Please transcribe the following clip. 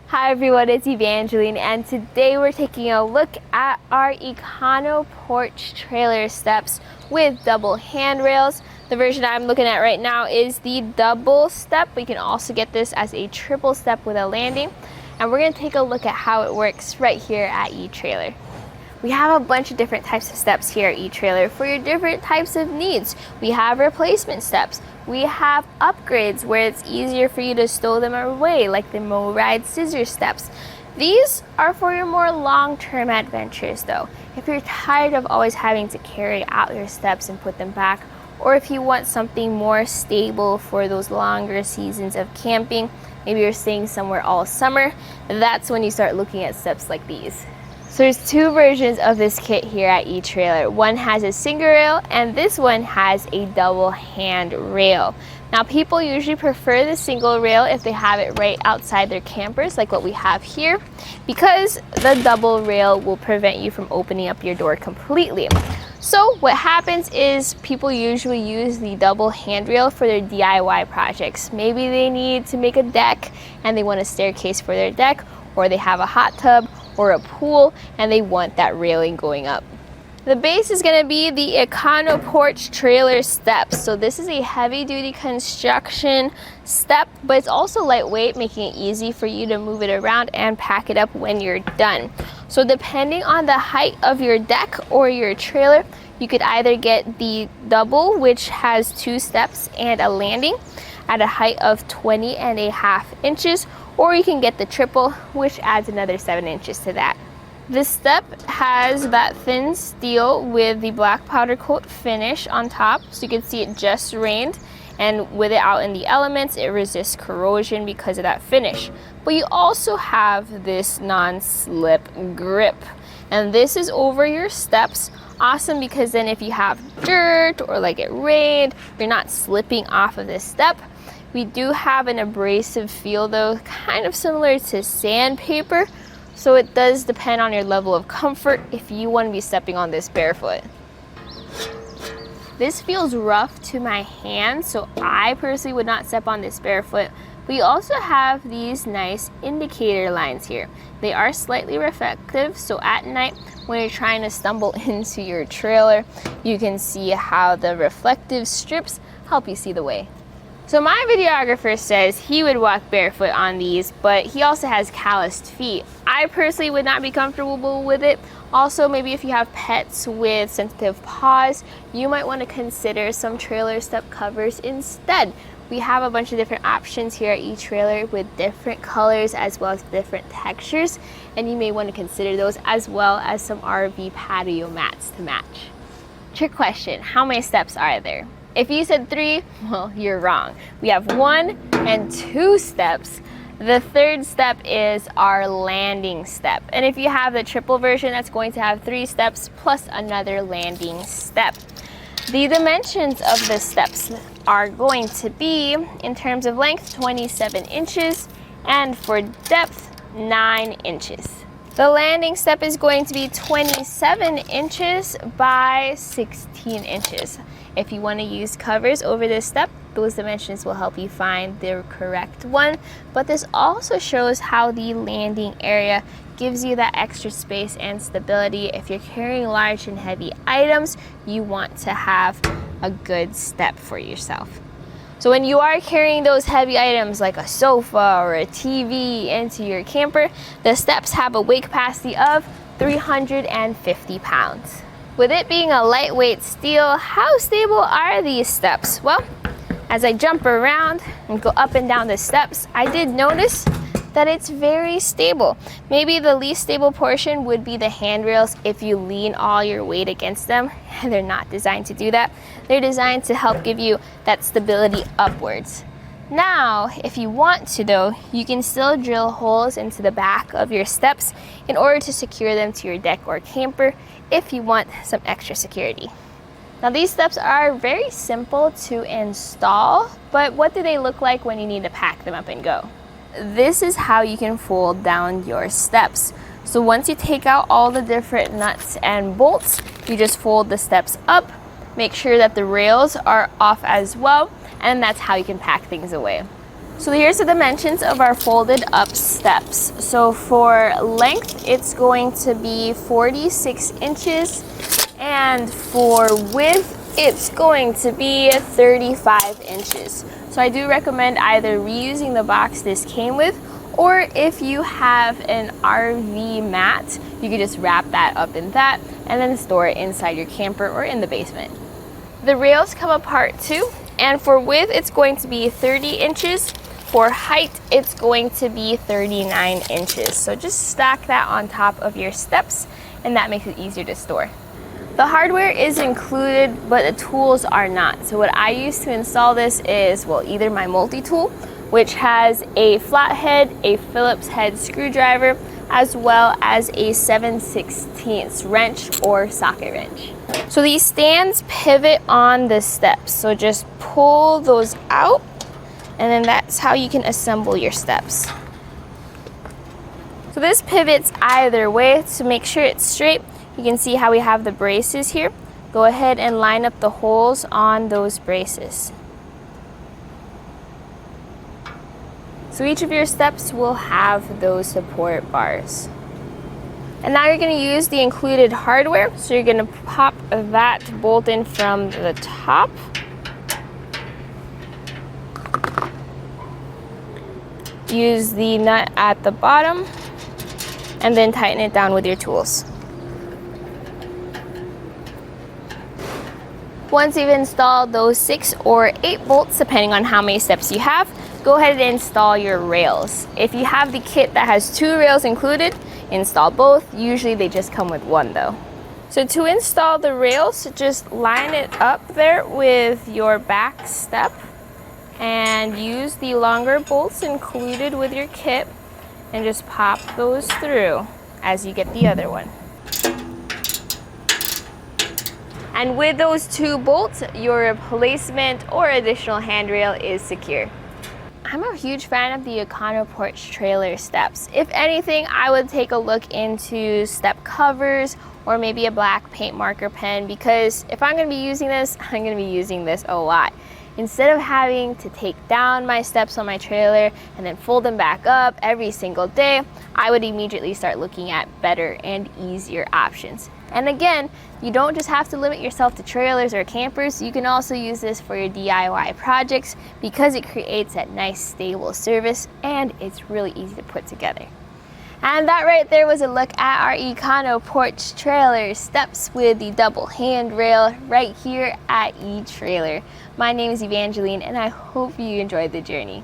Hi everyone, it's Evangeline, and today we're taking a look at our Econo Porch trailer steps with double handrails. The version I'm looking at right now is the double step. We can also get this as a triple step with a landing, and we're going to take a look at how it works right here at eTrailer. We have a bunch of different types of steps here at eTrailer for your different types of needs. We have replacement steps. We have upgrades where it's easier for you to stow them away, like the MORryde scissor steps. These are for your more long-term adventures though. If you're tired of always having to carry out your steps and put them back, or if you want something more stable for those longer seasons of camping, maybe you're staying somewhere all summer, that's when you start looking at steps like these. So there's two versions of this kit here at eTrailer. One has a single rail and this one has a double hand rail. Now people usually prefer the single rail if they have it right outside their campers like what we have here, because the double rail will prevent you from opening up your door completely. So what happens is people usually use the double handrail for their DIY projects. Maybe they need to make a deck and they want a staircase for their deck, or they have a hot tub or a pool and they want that railing going up. The base is going to be the Econo Porch trailer steps. So this is a heavy duty construction step, but it's also lightweight, making it easy for you to move it around and pack it up when you're done. So depending on the height of your deck or your trailer, you could either get the double, which has 2 steps and a landing at a height of 20.5 inches, or you can get the triple, which adds another 7 inches to that. This step has that thin steel with the black powder coat finish on top, so you can see it just rained, and with it out in the elements, it resists corrosion because of that finish. But you also have this non-slip grip, and this is over your steps. Awesome, because then if you have dirt or like it rained, you're not slipping off of this step. We do have an abrasive feel though, kind of similar to sandpaper, so it does depend on your level of comfort if you want to be stepping on this barefoot. This feels rough to my hands, so I personally would not step on this barefoot. We also have these nice indicator lines here. They are slightly reflective, so at night when you're trying to stumble into your trailer, you can see how the reflective strips help you see the way. So my videographer says he would walk barefoot on these, but he also has calloused feet. I personally would not be comfortable with it. Also, maybe if you have pets with sensitive paws, you might want to consider some trailer step covers instead. We have a bunch of different options here at eTrailer with different colors as well as different textures, and you may want to consider those, as well as some RV patio mats to match. Trick question, how many steps are there? If you said 3, well, you're wrong. We have 1 and 2 steps. The third step is our landing step. And if you have the triple version, that's going to have 3 steps plus another landing step. The dimensions of the steps are going to be, in terms of length, 27 inches, and for depth, 9 inches. The landing step is going to be 27 inches by 16 inches. If you want to use covers over this step, those dimensions will help you find the correct one. But this also shows how the landing area gives you that extra space and stability. If you're carrying large and heavy items, you want to have a good step for yourself. So when you are carrying those heavy items like a sofa or a TV into your camper, the steps have a weight capacity of 350 pounds. With it being a lightweight steel, how stable are these steps? Well, as I jump around and go up and down the steps, I did notice that it's very stable. Maybe the least stable portion would be the handrails if you lean all your weight against them. They're not designed to do that. They're designed to help give you that stability upwards. Now, if you want to though, you can still drill holes into the back of your steps in order to secure them to your deck or camper if you want some extra security. Now these steps are very simple to install, but what do they look like when you need to pack them up and go? This is how you can fold down your steps. So once you take out all the different nuts and bolts, you just fold the steps up, make sure that the rails are off as well, and that's how you can pack things away. So here's the dimensions of our folded up steps. So for length, it's going to be 46 inches, and for width, it's going to be 35 inches. So I do recommend either reusing the box this came with, or if you have an RV mat, you can just wrap that up in that and then store it inside your camper or in the basement. The rails come apart too, and for width, it's going to be 30 inches. For height, it's going to be 39 inches. So just stack that on top of your steps, and that makes it easier to store. The hardware is included, but the tools are not. So what I use to install this is, well, either my multi-tool, which has a flathead, a Phillips head screwdriver, as well as a 7/16 wrench or socket wrench. So these stands pivot on the steps. So just pull those out, and then that's how you can assemble your steps. So this pivots either way to make sure it's straight. You can see how we have the braces here. Go ahead and line up the holes on those braces. So each of your steps will have those support bars. And now you're going to use the included hardware. So you're going to pop that bolt in from the top. Use the nut at the bottom, and then tighten it down with your tools. Once you've installed those 6 or 8 bolts, depending on how many steps you have, go ahead and install your rails. If you have the kit that has 2 rails included, install both. Usually they just come with 1 though. So to install the rails, just line it up there with your back step and use the longer bolts included with your kit and just pop those through as you get the other one. And with those 2 bolts, your replacement or additional handrail is secure. I'm a huge fan of the Econo Porch trailer steps. If anything, I would take a look into step covers or maybe a black paint marker pen, because if I'm going to be using this, I'm going to be using this a lot. Instead of having to take down my steps on my trailer and then fold them back up every single day, I would immediately start looking at better and easier options. And again, you don't just have to limit yourself to trailers or campers. You can also use this for your DIY projects because it creates that nice stable service and it's really easy to put together. And that right there was a look at our Econo Porch trailer steps with the double handrail right here at eTrailer. My name is Evangeline, and I hope you enjoyed the journey.